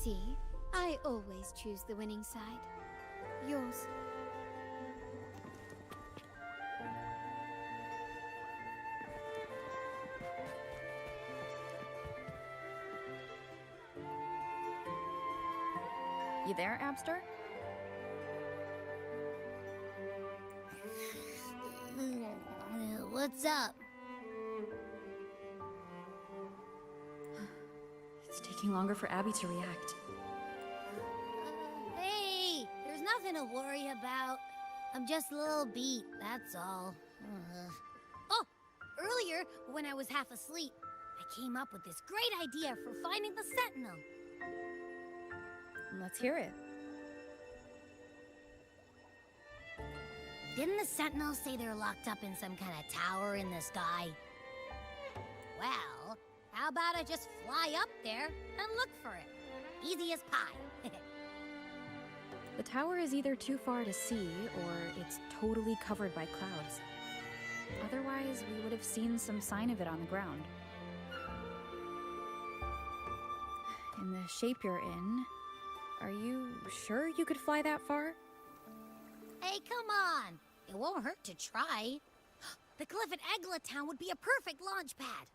See? I always choose the winning side. Yours. You there, Abster? What's up? It's taking longer for Abby to react. Hey, there's nothing to worry about. I'm just a little beat, that's all. Oh, earlier, when I was half asleep, I came up with this great idea for finding the Sentinel. Let's hear it. Didn't the Sentinels say they're locked up in some kind of tower in the sky? Well, how about I just fly up there and look for it? Easy as pie. The tower is either too far to see, or it's totally covered by clouds. Otherwise, we would have seen some sign of it on the ground. In the shape you're in, are you sure you could fly that far? Hey, come on! It won't hurt to try. The cliff at Eglet Town would be a perfect launch pad.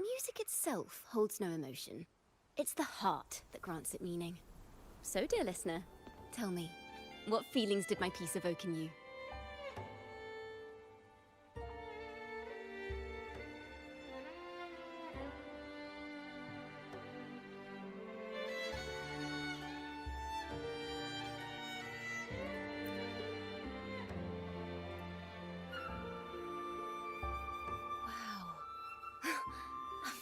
Music itself holds no emotion. It's the heart that grants it meaning. So, dear listener, tell me, what feelings did my piece evoke in you?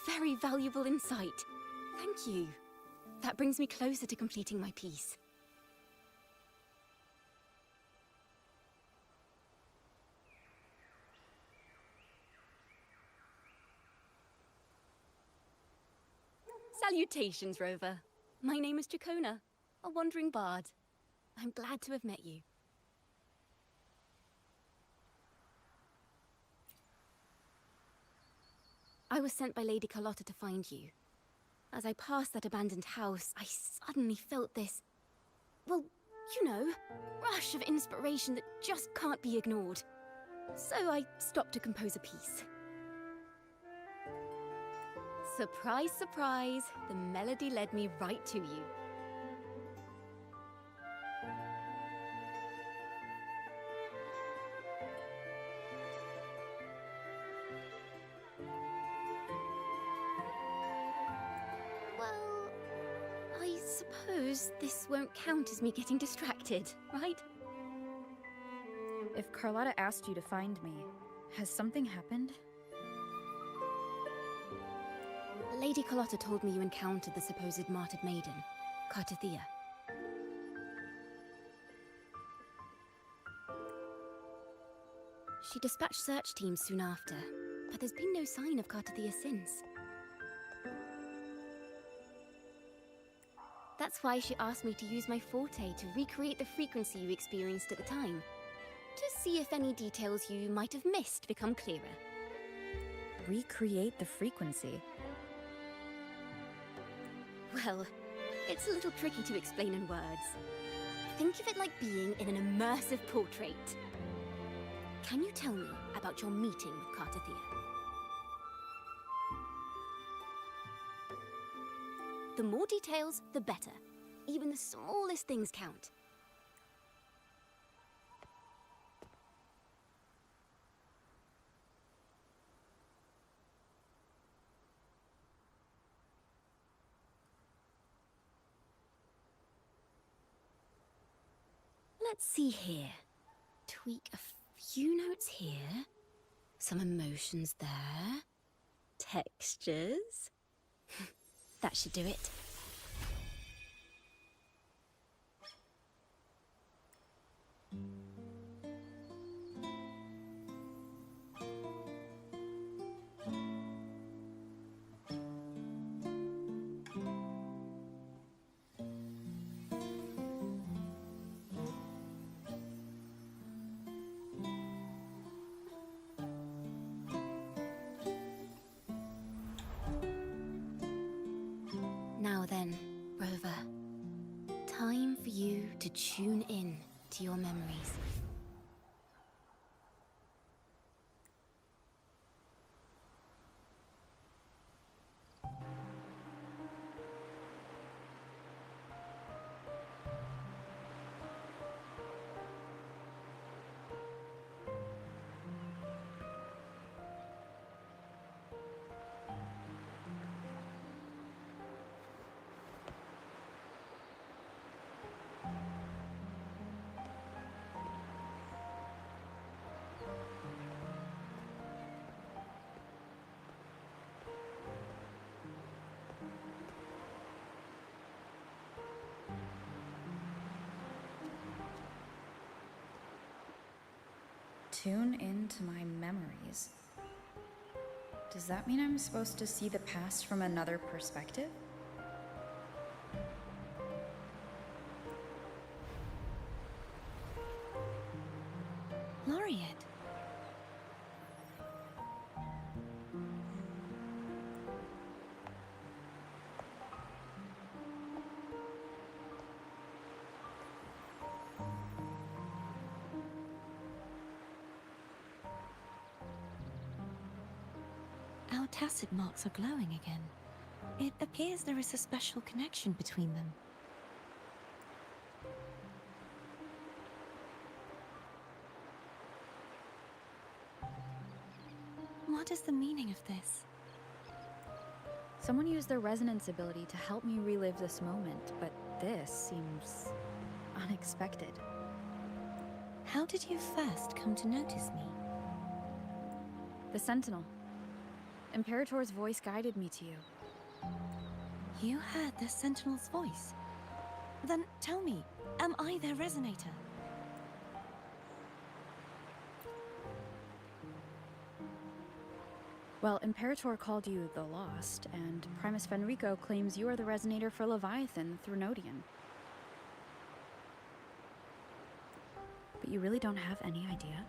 Very valuable insight. Thank you. That brings me closer to completing my piece. Salutations, Rover. My name is Chacona, a wandering bard. I'm glad to have met you. I was sent by Lady Carlotta to find you. As I passed that abandoned house, I suddenly felt this, well, you know, rush of inspiration that just can't be ignored. So I stopped to compose a piece. Surprise, surprise, the melody led me right to you. Suppose this won't count as me getting distracted, right? If Carlotta asked you to find me, has something happened? Lady Carlotta told me you encountered the supposed martyred maiden, Cartathea. She dispatched search teams soon after, but there's been no sign of Cartathea since. That's why she asked me to use my forte to recreate the frequency you experienced at the time, to see if any details you might have missed become clearer. recreate the frequency. Well, it's a little tricky to explain in words. Think of it like being in an immersive portrait. Can you tell me about your meeting with Cartathea? The more details, the better. Even the smallest things count. Let's see here. Tweak a few notes here. Some emotions there. Textures. That should do it. Now then, Rover. Time for you to tune in to your memories. Tune into my memories. Does that mean I'm supposed to see the past from another perspective? Laureate. Our tacit marks are glowing again. It appears there is a special connection between them. What is the meaning of this? Someone used their resonance ability to help me relive this moment, but this seems unexpected. How did you first come to notice me? The Sentinel. Imperator's voice guided me to you. You heard the Sentinel's voice? Then tell me, am I their resonator? Well, Imperator called you the Lost, and Primus Fenrico claims you are the resonator for Leviathan through Nodian. But you really don't have any idea?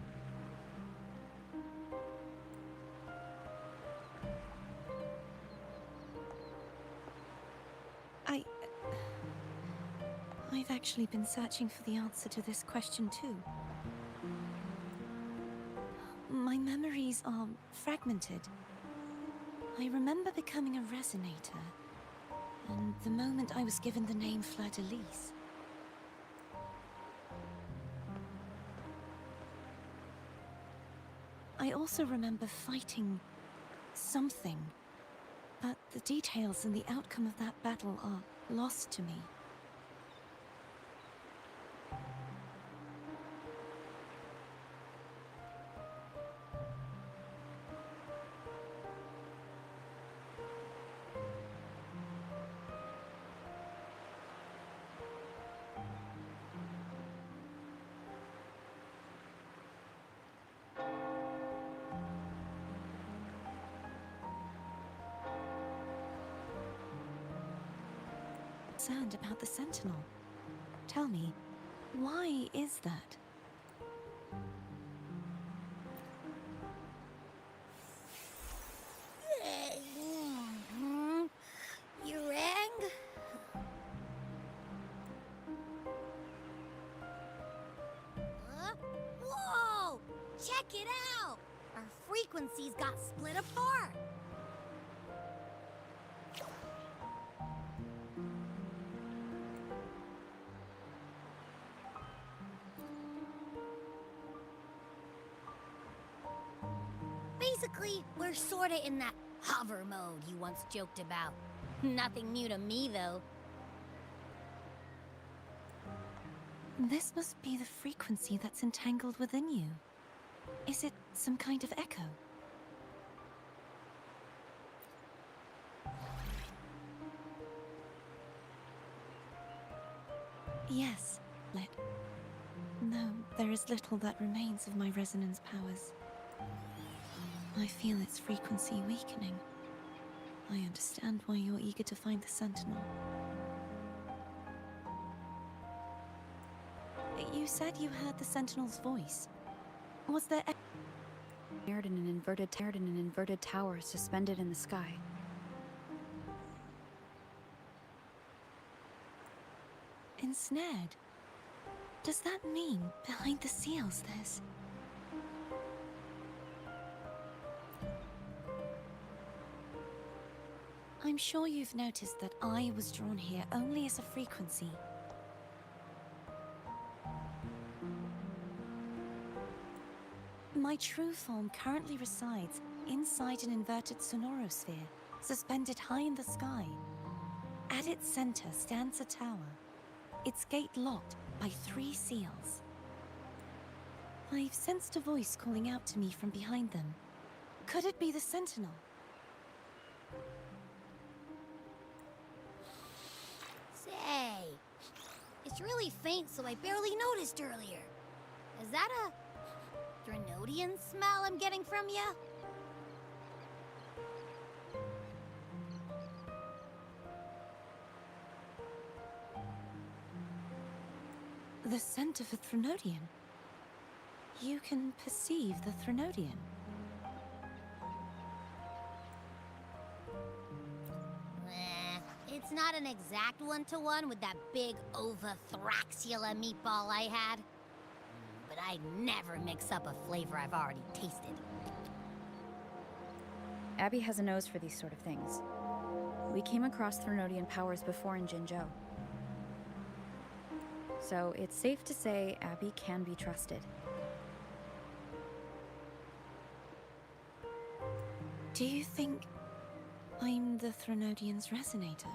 I've actually been searching for the answer to this question too. My memories are fragmented. I remember becoming a resonator, and the moment I was given the name Fleur-de-Lis. I also remember fighting something, but the details and the outcome of that battle are lost to me. Concerned about the Sentinel. Tell me, why is that? it out! Our frequencies got split apart. Basically, we're sorta in that hover mode you once joked about. Nothing new to me, though. This must be the frequency that's entangled within you. Is it some kind of echo? Yes, Lit. Though there is little that remains of my resonance powers. I feel its frequency weakening. I understand why you're eager to find the Sentinel. You said you heard the Sentinel's voice. Was there Aired in an inverted tower suspended in the sky. ensnared? Does that mean behind the seals there's... I'm sure you've noticed that I was drawn here only as a frequency. My true form currently resides inside an inverted sonorosphere, suspended high in the sky. At its center stands a tower, its gate locked by 3 seals. I've sensed a voice calling out to me from behind them. Could it be the Sentinel? Say, it's really faint, so I barely noticed earlier. Is that a Drenodian smell I'm getting from you? The scent of a Drenodian. You can perceive the Drenodian. It's not an exact one-to-one with that big Ovathraxula meatball I had. But I'd never mix up a flavor I've already tasted. Abby has a nose for these sort of things. We came across Drenodian powers before in Jinzhou. So it's safe to say Abby can be trusted. Do you think I'm the Drenodian's resonator?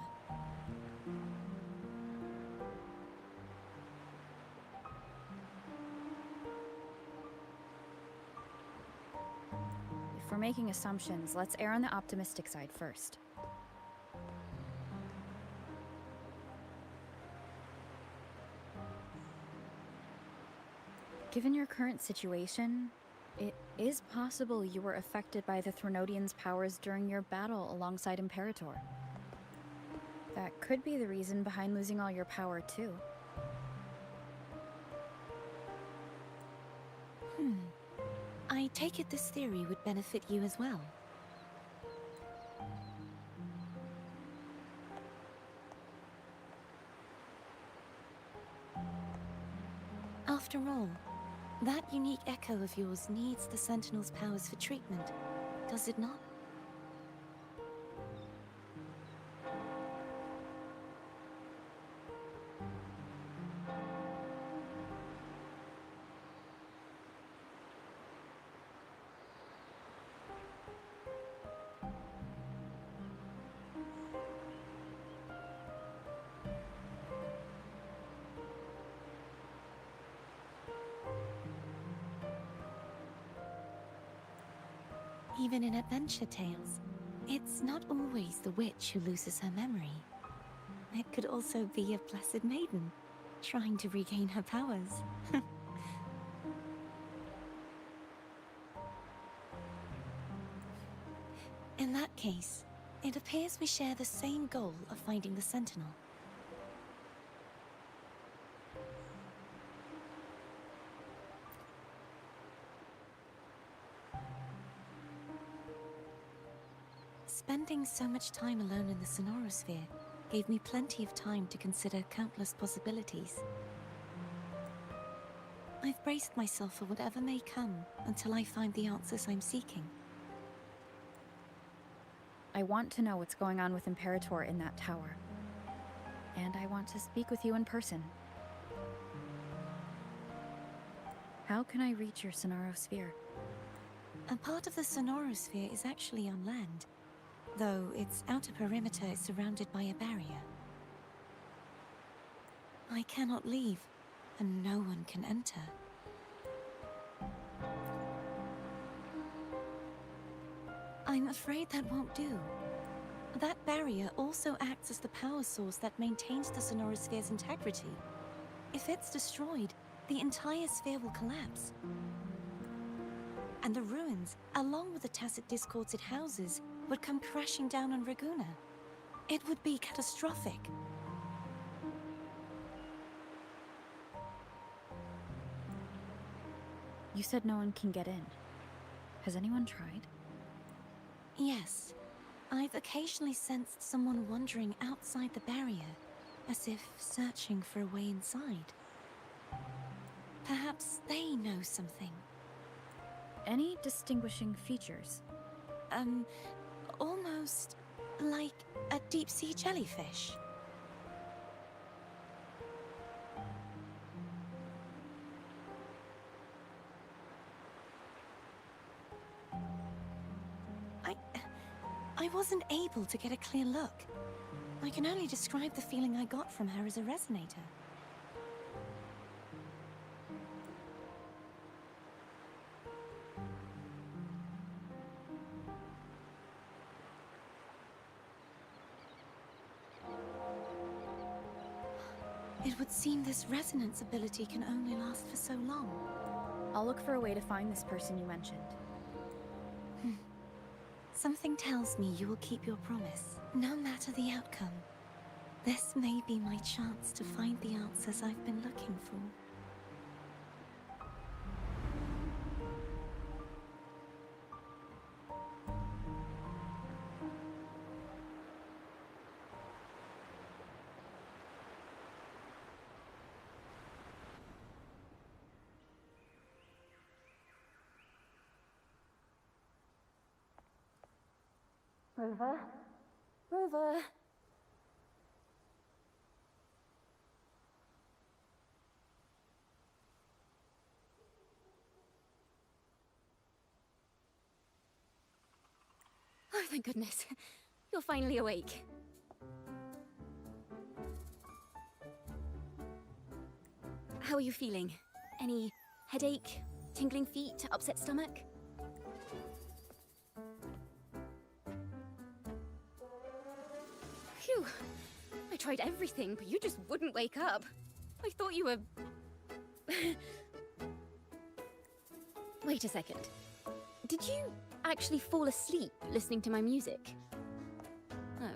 If we're making assumptions, let's err on the optimistic side first. Given your current situation, it is possible you were affected by the Drenodian's powers during your battle alongside Imperator. That could be the reason behind losing all your power, too. I take it this theory would benefit you as well. After all, that unique echo of yours needs the Sentinel's powers for treatment, does it not? Even in adventure tales, it's not always the witch who loses her memory. It could also be a blessed maiden, trying to regain her powers. In that case, it appears we share the same goal of finding the Sentinel. Spending so much time alone in the sonorosphere gave me plenty of time to consider countless possibilities. I've braced myself for whatever may come until I find the answers I'm seeking. I want to know what's going on with Imperator in that tower. And I want to speak with you in person. How can I reach your Sonorosphere? A part of the Sonorosphere is actually on land, though its outer perimeter is surrounded by a barrier. I cannot leave, and no one can enter. I'm afraid that won't do. That barrier also acts as the power source that maintains the Sonorosphere's integrity. If it's destroyed, the entire sphere will collapse. And the ruins, along with the tacit discords it houses, would come crashing down on Raguna. It would be catastrophic. You said no one can get in. Has anyone tried? Yes. I've occasionally sensed someone wandering outside the barrier, as if searching for a way inside. Perhaps they know something. Any distinguishing features? Almost like a deep-sea jellyfish. I wasn't able to get a clear look. I can only describe the feeling I got from her as a resonator. It would seem this resonance ability can only last for so long. I'll look for a way to find this person you mentioned. Something tells me you will keep your promise, no matter the outcome. This may be my chance to find the answers I've been looking for. Rover? Rover? Oh, thank goodness. You're finally awake. How are you feeling? Any headache, tingling feet, upset stomach? Phew. I tried everything, but you just wouldn't wake up. I thought you were... Wait a second. Did you actually fall asleep listening to my music? Oh.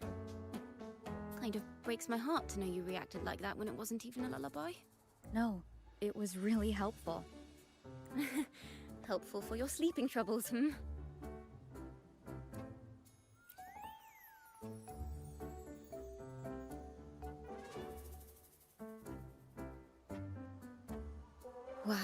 It kind of breaks my heart to know you reacted like that when it wasn't even a lullaby. No, it was really helpful. Helpful for your sleeping troubles, hmm? Wow.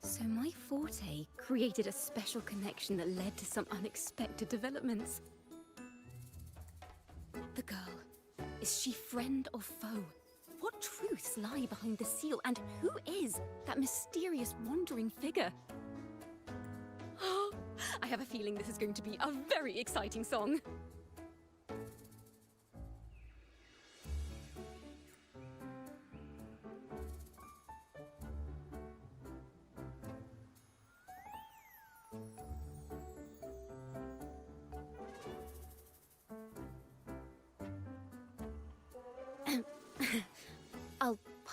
So my forte created a special connection that led to some unexpected developments. The girl, is she friend or foe? What truths lie behind the seal, and who is that mysterious wandering figure? I have a feeling this is going to be a very exciting song.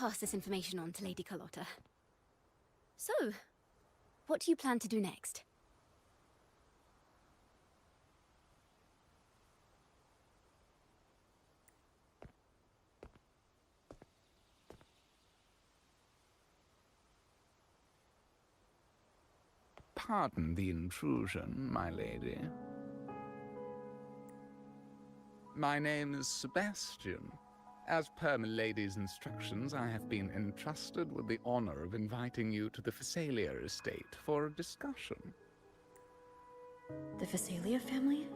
pass this information on to Lady Carlotta. So, what do you plan to do next? Pardon the intrusion, my lady. My name is Sebastian. As per my lady's instructions, I have been entrusted with the honor of inviting you to the Phasalia estate for a discussion. The Phasalia family?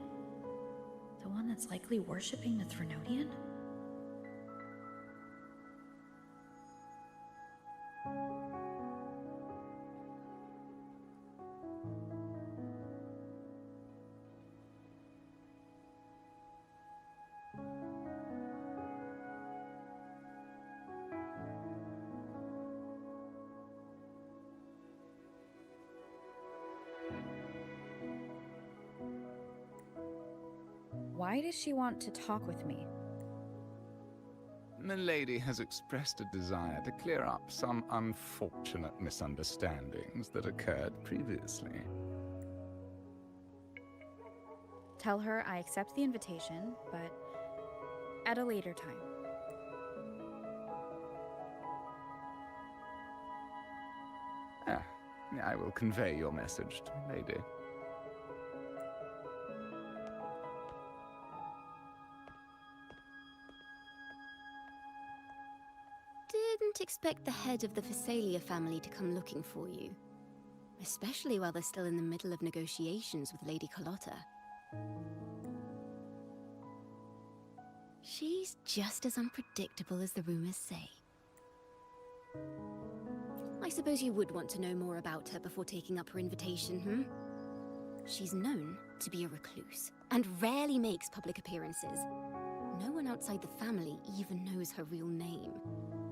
The one that's likely worshipping the Threnodian? Why does she want to talk with me? Milady has expressed a desire to clear up some unfortunate misunderstandings that occurred previously. Tell her I accept the invitation, but at a later time. I will convey your message to Milady. Didn't expect the head of the Phasalia family to come looking for you. Especially while they're still in the middle of negotiations with Lady Carlotta. She's just as unpredictable as the rumors say. I suppose you would want to know more about her before taking up her invitation, hmm? She's known to be a recluse, and rarely makes public appearances. No one outside the family even knows her real name.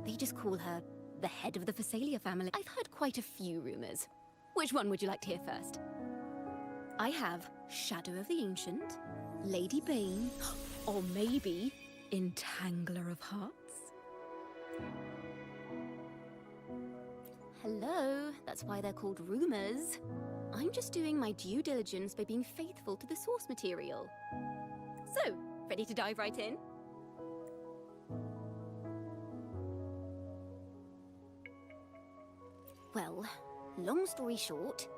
They just call her the head of the Phasalia family. I've heard quite a few rumors. Which one would you like to hear first? I have Shadow of the Ancient, Lady Bane, or maybe Entangler of Hearts. Hello, that's why they're called rumors. I'm just doing my due diligence by being faithful to the source material. So, ready to dive right in? Well, long story short,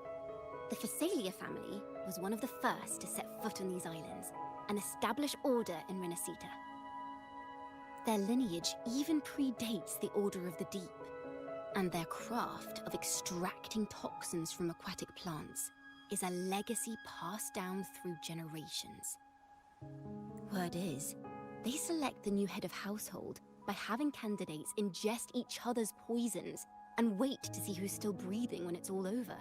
the Phasalia family was one of the first to set foot on these islands and establish order in Renacita. Their lineage even predates the Order of the Deep, and their craft of extracting toxins from aquatic plants is a legacy passed down through generations. Word is, they select the new head of household by having candidates ingest each other's poisons and wait to see who's still breathing when it's all over.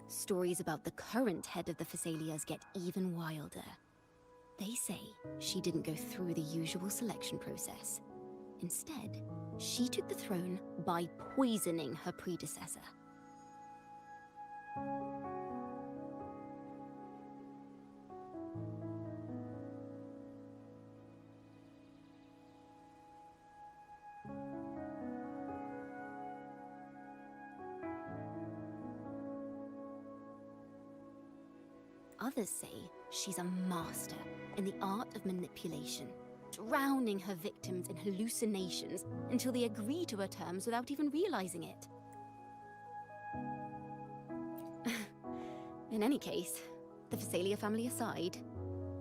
Stories about the current head of the Phasalias get even wilder. They say she didn't go through the usual selection process. Instead, she took the throne by poisoning her predecessor. Others say she's a master in the art of manipulation, drowning her victims in hallucinations until they agree to her terms without even realizing it. In any case, the Phasalia family aside,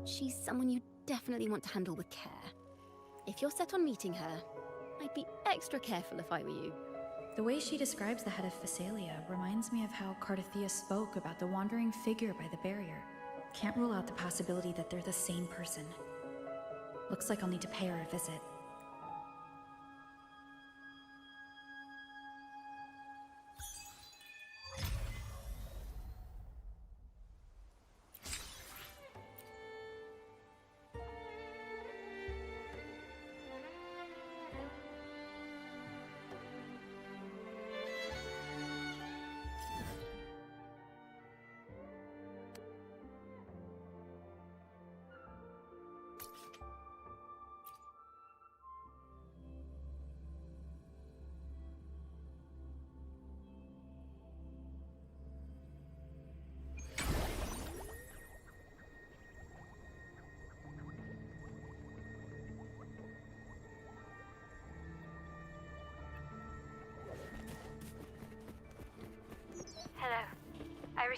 she's someone you definitely want to handle with care. If you're set on meeting her, I'd be extra careful if I were you. The way she describes the head of Phasalia reminds me of how Cardathea spoke about the wandering figure by the barrier. Can't rule out the possibility that they're the same person. Looks like I'll need to pay her a visit.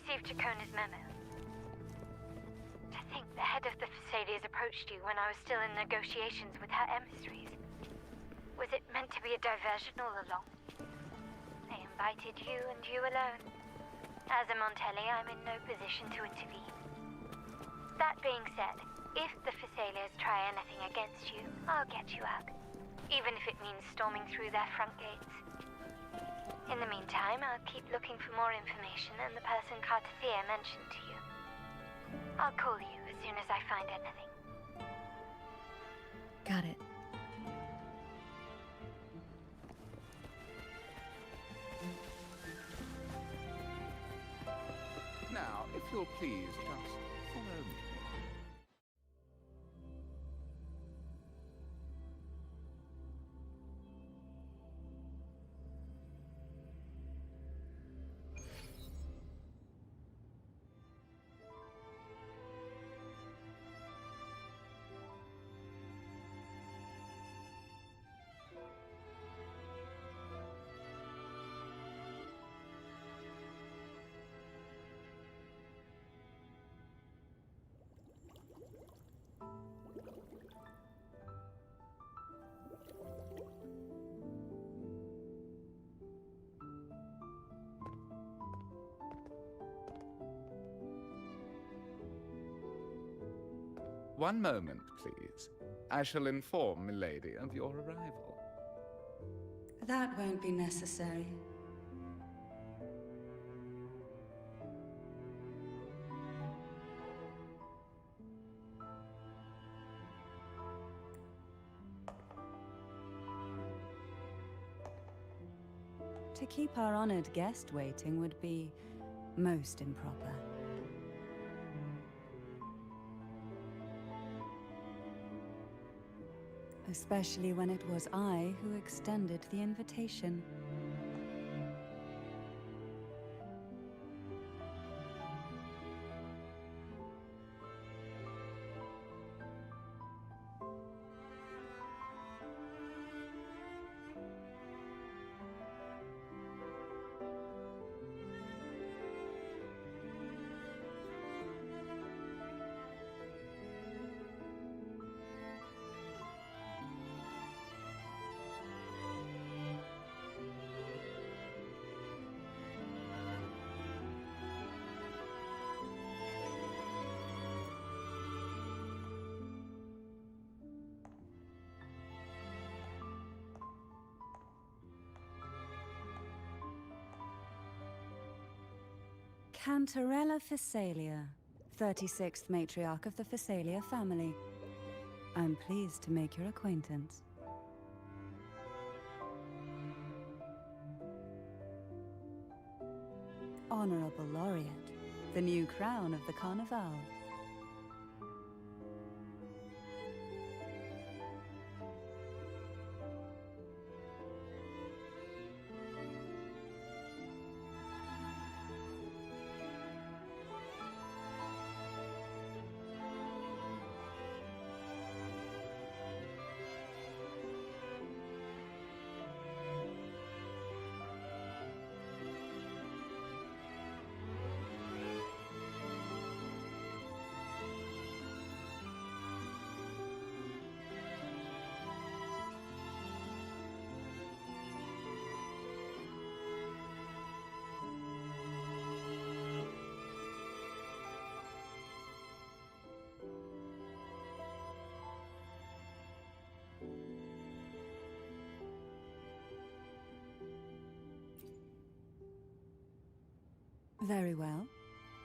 received Chacona's memo. To think the head of the Phasalias approached you when I was still in negotiations with her emissaries. Was it meant to be a diversion all along? They invited you and you alone. As a Montelli, I'm in no position to intervene. That being said, if the Phasalias try anything against you, I'll get you out. Even if it means storming through their front gates. In the meantime, I'll keep looking for more information and the person Cartathea mentioned to you. I'll call you as soon as I find anything. Got it. Now, if you'll please just follow me. One moment, please. I shall inform Milady of your arrival. That won't be necessary. To keep our honored guest waiting would be most improper. Especially when it was I who extended the invitation. Cantarella Phasalia, 36th matriarch of the Phasalia family. I'm pleased to make your acquaintance. Honorable Laureate, the new crown of the Carnival. Very well.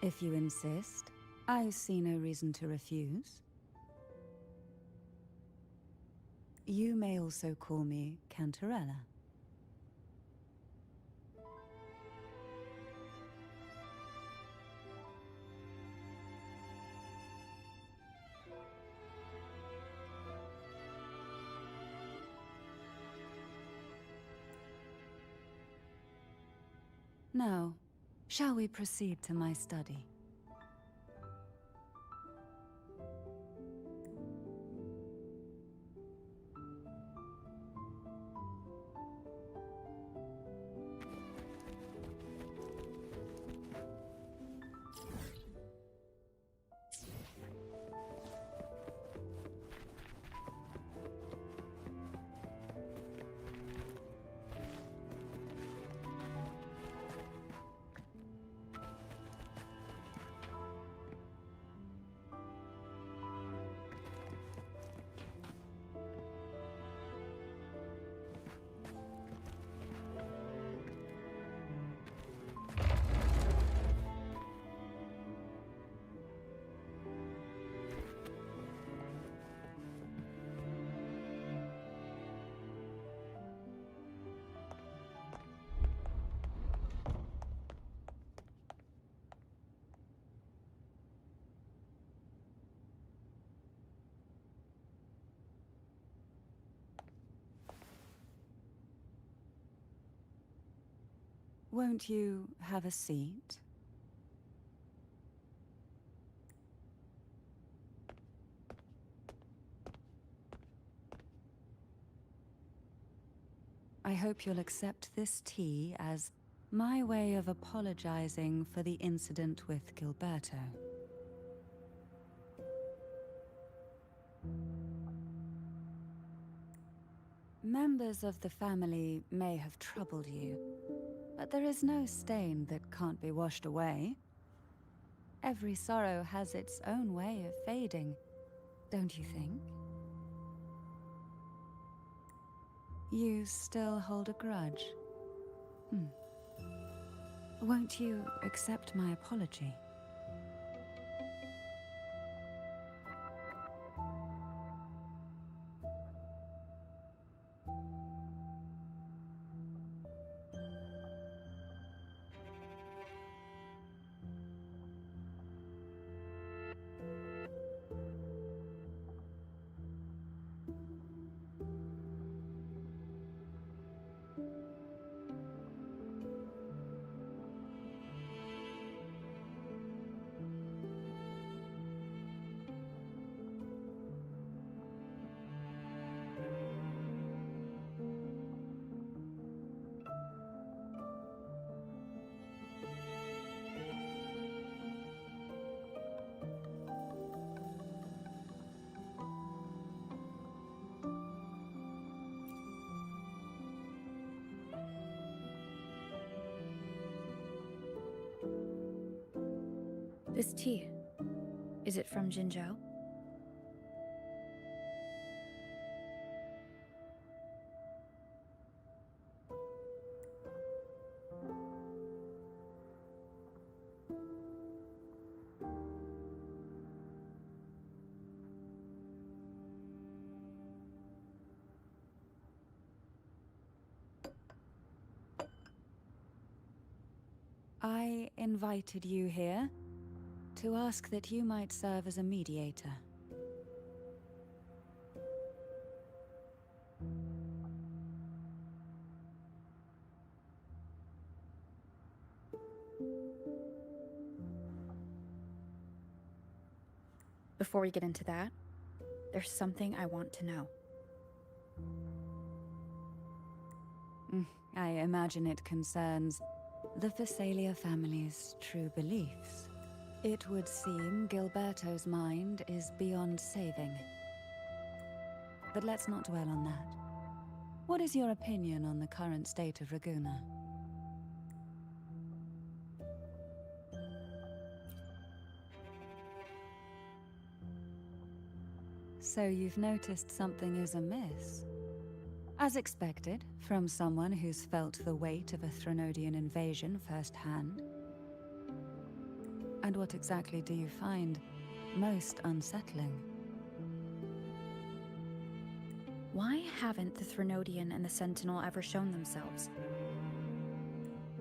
If you insist, I see no reason to refuse. You may also call me Cantarella. Now, shall we proceed to my study? Won't you have a seat? I hope you'll accept this tea as my way of apologizing for the incident with Gilberto. Members of the family may have troubled you, but there is no stain that can't be washed away. Every sorrow has its own way of fading, don't you think? You still hold a grudge? Won't you accept my apology? This tea, is it from Jinzhou? I invited you here to ask that you might serve as a mediator. Before we get into that, there's something I want to know. I imagine it concerns the Phasalia family's true beliefs. It would seem Gilberto's mind is beyond saving. But let's not dwell on that. What is your opinion on the current state of Raguna? So you've noticed something is amiss? As expected, from someone who's felt the weight of a Threnodian invasion firsthand. And what exactly do you find most unsettling? Why haven't the Threnodian and the Sentinel ever shown themselves?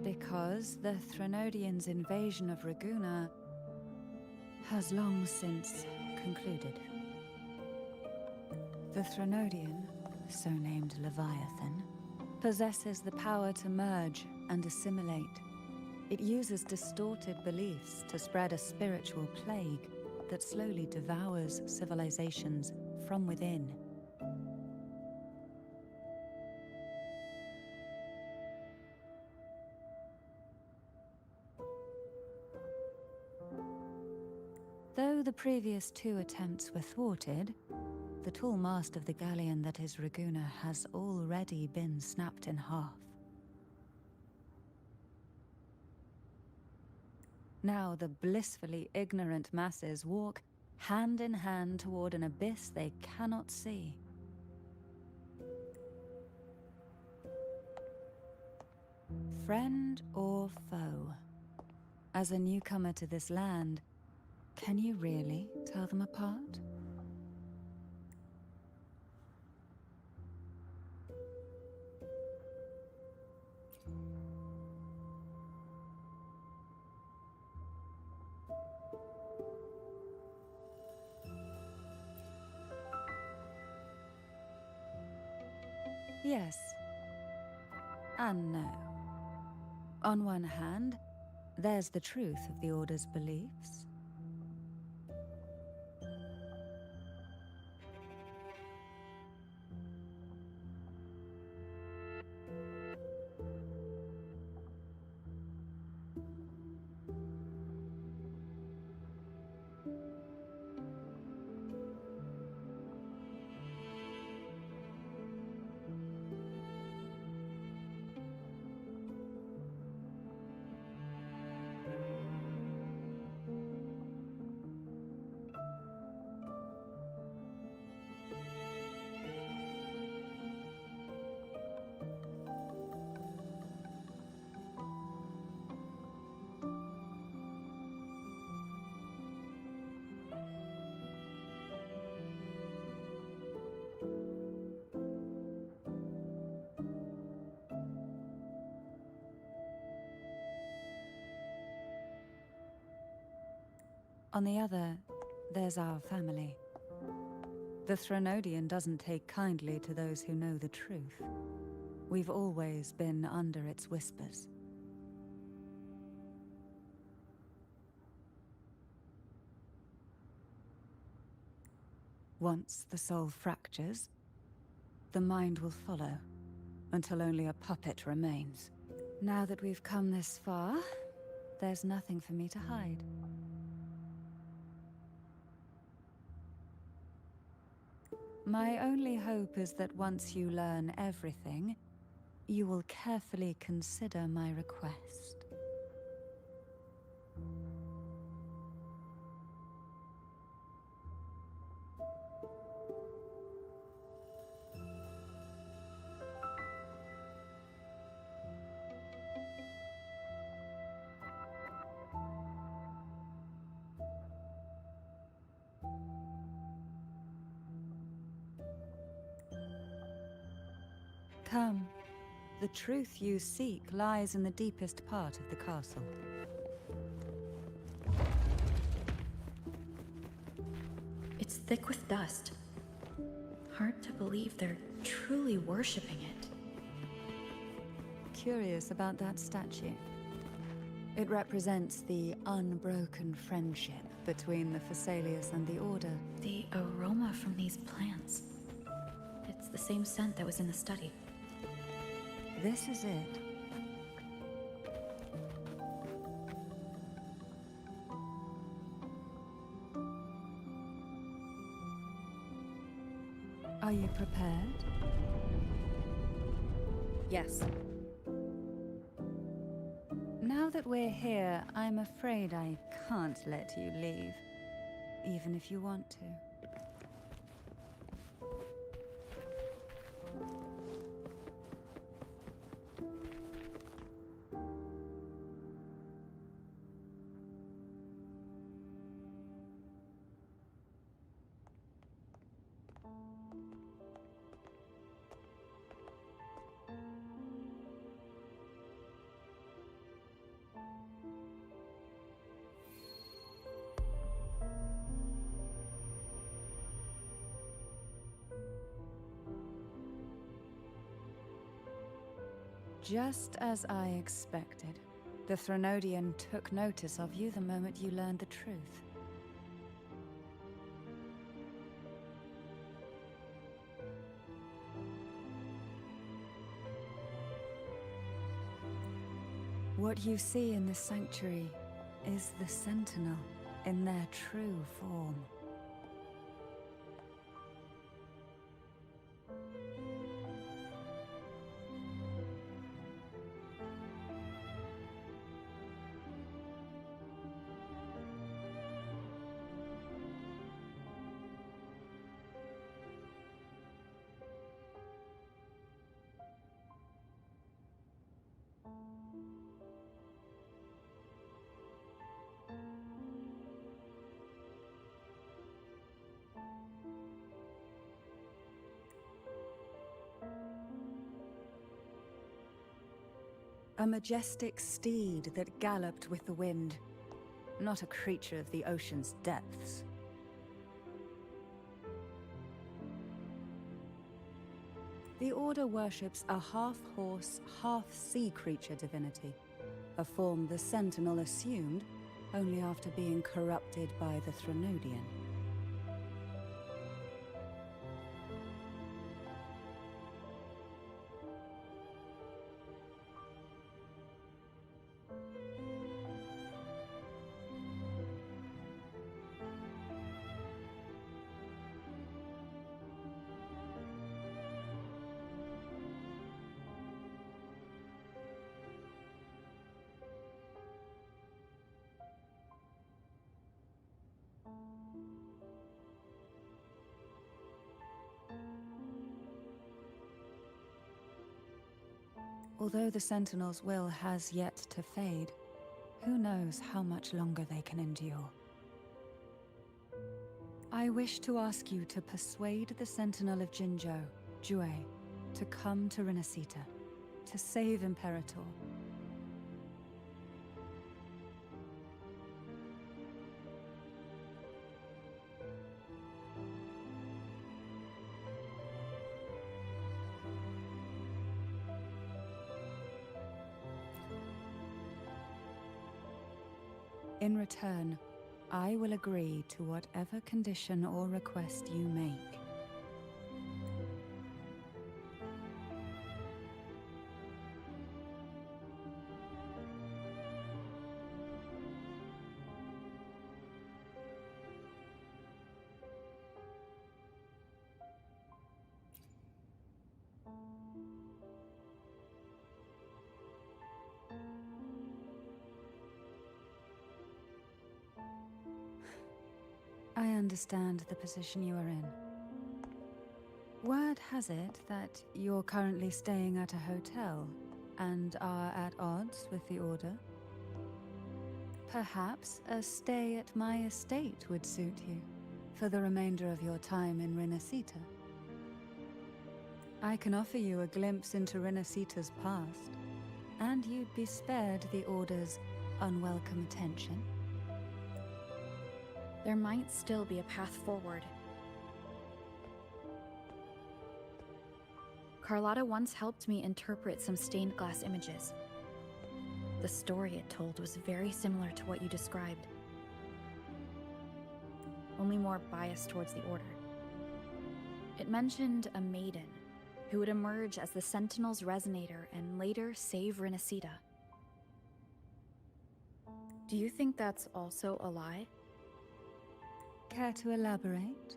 Because the Threnodians' invasion of Raguna has long since concluded. The Threnodian, so named Leviathan, possesses the power to merge and assimilate. It uses distorted beliefs to spread a spiritual plague that slowly devours civilizations from within. Though the previous two attempts were thwarted, the tall mast of the galleon that is Raguna has already been snapped in half. Now the blissfully ignorant masses walk hand in hand toward an abyss they cannot see. Friend or foe? As a newcomer to this land, can you really tell them apart? Yes. And no. On one hand, there's the truth of the Order's beliefs. On the other, there's our family. The Threnodian doesn't take kindly to those who know the truth. We've always been under its whispers. Once the soul fractures, the mind will follow, until only a puppet remains. Now that we've come this far, there's nothing for me to hide. My only hope is that once you learn everything, you will carefully consider my request. Come. The truth you seek lies in the deepest part of the castle. It's thick with dust. Hard to believe they're truly worshipping it. Curious about that statue. It represents the unbroken friendship between the Phasaelius and the Order. The aroma from these plants. It's the same scent that was in the study. This is it. Are you prepared? Yes. Now that we're here, I'm afraid I can't let you leave, even if you want to. Just as I expected. The Threnodian took notice of you the moment you learned the truth. What you see in the sanctuary is the Sentinel in their true form. A majestic steed that galloped with the wind, not a creature of the ocean's depths. The Order worships a half-horse, half-sea creature divinity, a form the Sentinel assumed only after being corrupted by the Threnodian. Although the Sentinel's will has yet to fade, who knows how much longer they can endure. I wish to ask you to persuade the Sentinel of Jinzhou, Jue, to come to Renacita, to save Imperator. In return, I will agree to whatever condition or request you make. I understand the position you are in. Word has it that you're currently staying at a hotel and are at odds with the Order. Perhaps a stay at my estate would suit you for the remainder of your time in Renacita. I can offer you a glimpse into Renacita's past, and you'd be spared the Order's unwelcome attention. There might still be a path forward. Carlotta once helped me interpret some stained glass images. The story it told was very similar to what you described, only more biased towards the Order. It mentioned a maiden who would emerge as the Sentinel's resonator and later save Renacita. Do you think that's also a lie? Care to elaborate?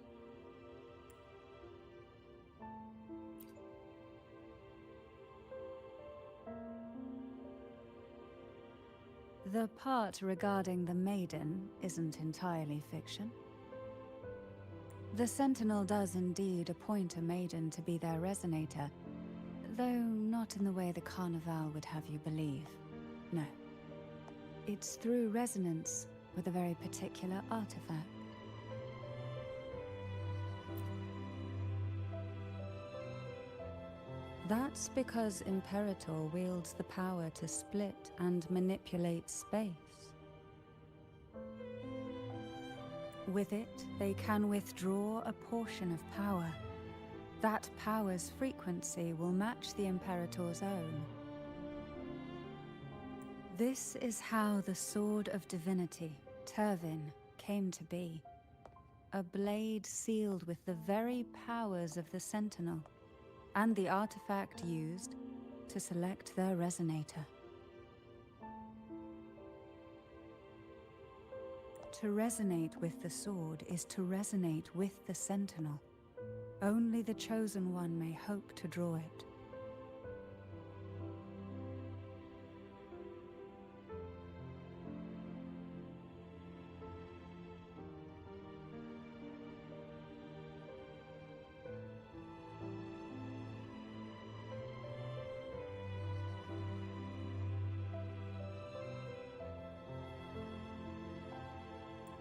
The part regarding the maiden isn't entirely fiction. The Sentinel does indeed appoint a maiden to be their resonator, though not in the way the Carnival would have you believe. No. It's through resonance with a very particular artifact. That's because Imperator wields the power to split and manipulate space. With it, they can withdraw a portion of power. That power's frequency will match the Imperator's own. This is how the Sword of Divinity, Turvin, came to be. A blade sealed with the very powers of the Sentinel, and the artifact used to select their resonator. To resonate with the sword is to resonate with the Sentinel. Only the Chosen One may hope to draw it.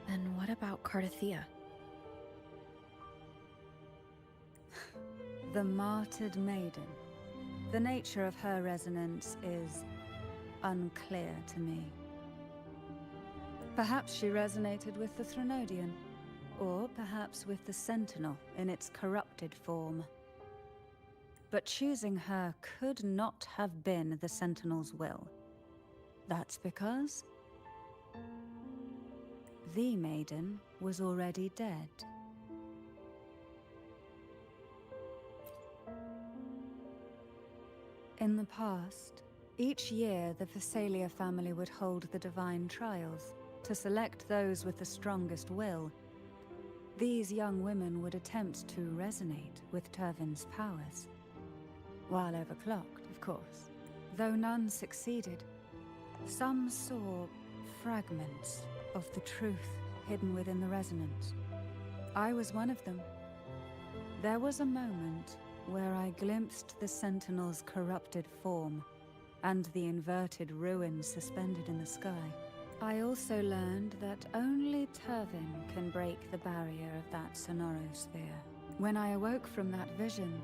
Then what about Cardathea? The martyred maiden. The nature of her resonance is unclear to me. Perhaps she resonated with the Threnodian, or perhaps with the Sentinel in its corrupted form. But choosing her could not have been the Sentinel's will. That's because the maiden was already dead. In the past, each year the Phasalia family would hold the divine trials to select those with the strongest will. These young women would attempt to resonate with Turvin's powers. While overclocked, of course. Though none succeeded, some saw fragments of the truth hidden within the resonance. I was one of them. There was a moment where I glimpsed the Sentinel's corrupted form and the inverted ruins suspended in the sky. I also learned that only Turvin can break the barrier of that sonorosphere. When I awoke from that vision,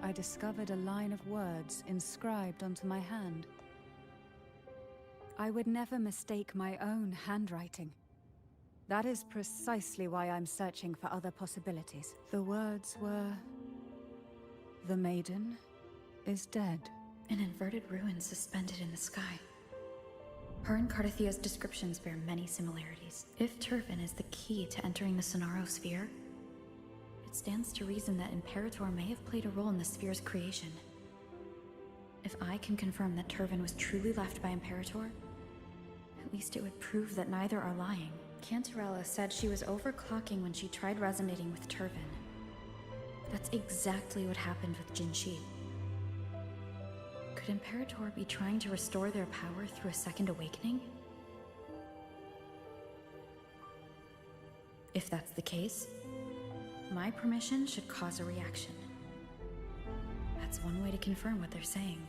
I discovered a line of words inscribed onto my hand. I would never mistake my own handwriting. That is precisely why I'm searching for other possibilities. The words were... "The maiden is dead." An inverted ruin suspended in the sky. Her and Cardathia's descriptions bear many similarities. If Turvin is the key to entering the sonorosphere, it stands to reason that Imperator may have played a role in the sphere's creation. If I can confirm that Turvin was truly left by Imperator, at least it would prove that neither are lying. Cantarella said she was overclocking when she tried resonating with Turvin. That's exactly what happened with Jinshi. Could Imperator be trying to restore their power through a second awakening? If that's the case, my permission should cause a reaction. That's one way to confirm what they're saying.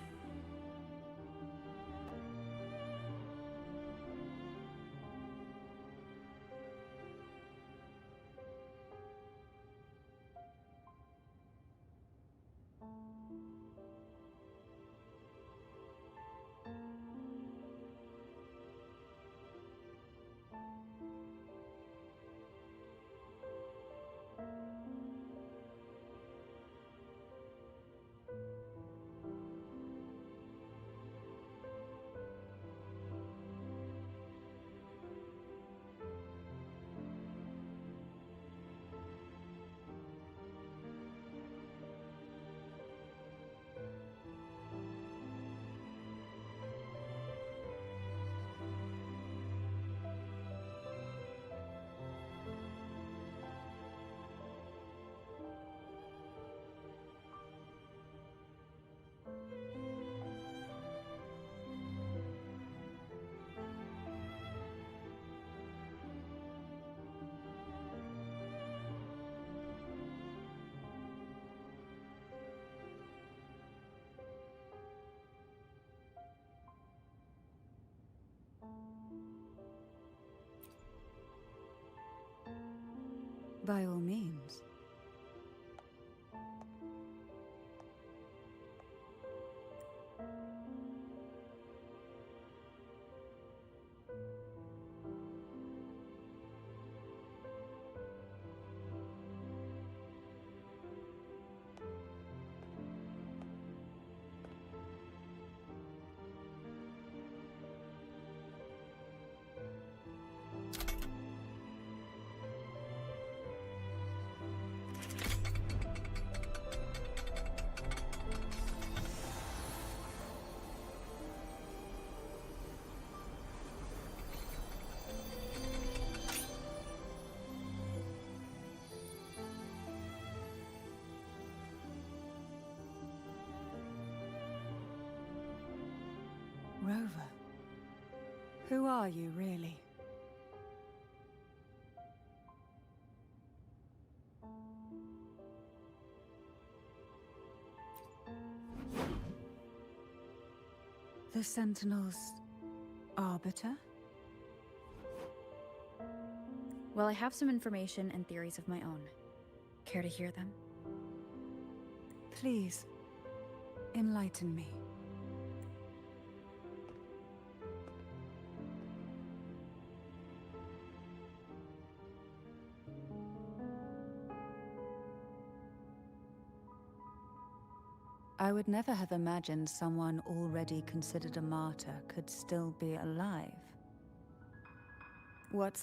By all means. Rover, who are you really? The Sentinel's arbiter? Well, I have some information and theories of my own. Care to hear them? Please, enlighten me. I would never have imagined someone already considered a martyr could still be alive. What's